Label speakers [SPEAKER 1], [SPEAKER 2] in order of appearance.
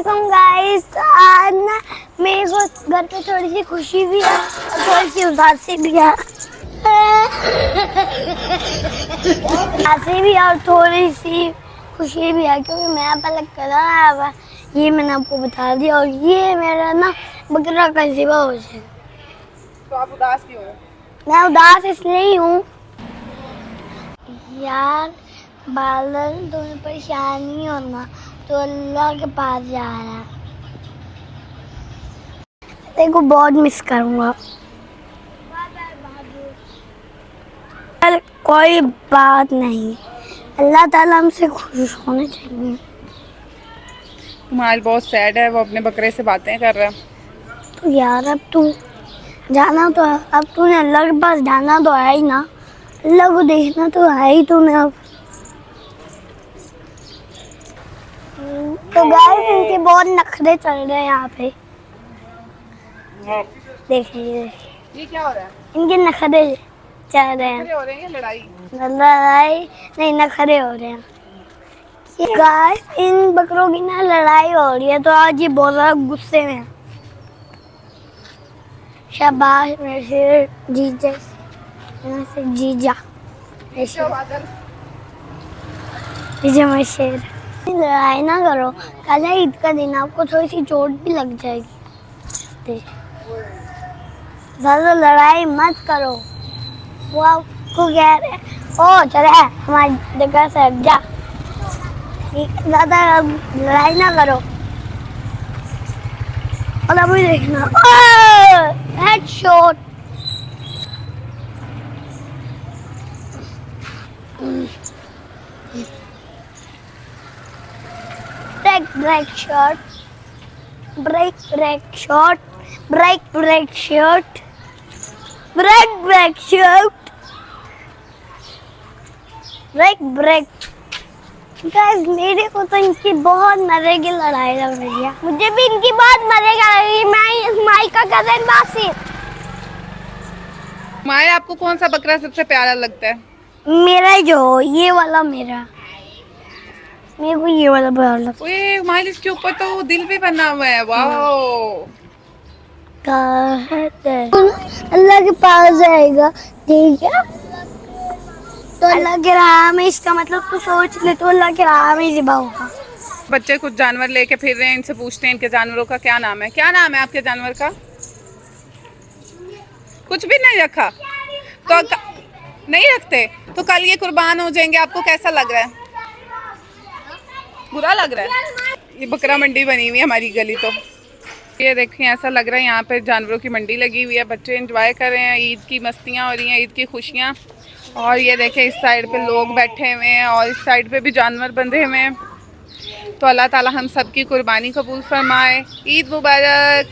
[SPEAKER 1] वालेकुम गाइस। आज ना मेरे को घर पे थोड़ी सी खुशी भी है और थोड़ी सी उदासी भी है। उदासी भी और थोड़ी सी खुशी भी है क्योंकि मैं पहले करा है, ये मैंने आपको बता दिया। और ये मेरा ना बकरा का ज़िबा हो जाएगा।
[SPEAKER 2] तो आप उदास क्यों हो?
[SPEAKER 1] मैं उदास इसलिए ही हूँ यार, बादल तुम्हें परेशानी होना तो अल्लाह के पास जा रहा है। तेरे को बहुत मिस करूँगा। पर कोई बात नहीं, अल्लाह ताला हमसे खुश होने चाहिए।
[SPEAKER 2] तुम्हारा बहुत सैड है, वो अपने बकरे से बातें कर रहा है।
[SPEAKER 1] तो यार अब तू जाना तो है, अब तूने अल्लाह के पास जाना तो है ही ना, अल्लाह को देखना तो है ही तूने अब। तो गाइस इनके बहुत नखरे चल रहे हैं यहाँ पे, देखिए
[SPEAKER 2] ये क्या हो रहा है?
[SPEAKER 1] इनके नखरे चल रहे हैं।
[SPEAKER 2] खड़े हो रहे हैं या लड़ाई?
[SPEAKER 1] लड़ाई नहीं, नखरे हो रहे हैं। गाइस इन बकरों की ना लड़ाई हो रही है तो आज ये बहुत ज़्यादा गुस्से में है। शाबाश मेरे शेर जीजा से जीजा जीजा मेरे शेर। लड़ाई ना करो, कल है ईद का दिन, आपको थोड़ी सी चोट भी लग जाएगी। ज़्यादा लड़ाई मत करो, वो आपको कह रहे ओ चले हमारी जगह से हट जा। ज़्यादा लड़ाई ना करो। और अभी देखना headshot. Break shot, break shot, break shot, break shot, break. Guys मेरे को तो इनकी बहुत मजे की लड़ाई लग रही है, मुझे भी इनकी बहुत मजे की लग रही है। मैं इस्माइल का कजन बासिर।
[SPEAKER 2] माया, आपको कौन सा बकरा सबसे प्यारा लगता है?
[SPEAKER 1] मेरा जो ये वाला, मेरे को ये वाला प्यारा लगता है।
[SPEAKER 2] ओए माया, इसके ऊपर तो दिल भी बना हुआ है। वाओ,
[SPEAKER 1] अल्लाह के पास जाएगा, ठीक है? तो अल्लाह के राह में, इसका मतलब तू सोच ले, तो अल्लाह के राह में ज़िबा होगा।
[SPEAKER 2] बच्चे कुछ जानवर लेके फिर रहे हैं, इनसे पूछते हैं इनके जानवरों का क्या नाम है। क्या नाम है आपके जानवर का? कुछ भी नहीं रखा तो नहीं रखते तो कल ये कुर्बान हो जाएंगे, आपको कैसा लग रहा है? बुरा लग रहा है? ये बकरा मंडी बनी हुई है हमारी गली, तो ये देखिए ऐसा लग रहा है यहाँ पे जानवरों की मंडी लगी हुई है। बच्चे एंजॉय कर रहे हैं, ईद की मस्तियाँ हो रही हैं, ईद की खुशियाँ। और ये देखें इस साइड पे लोग बैठे हुए हैं और इस साइड पे भी जानवर बंधे हुए हैं। तो अल्लाह ताला हम सब की कुर्बानी कबूल फरमाए। ईद मुबारक।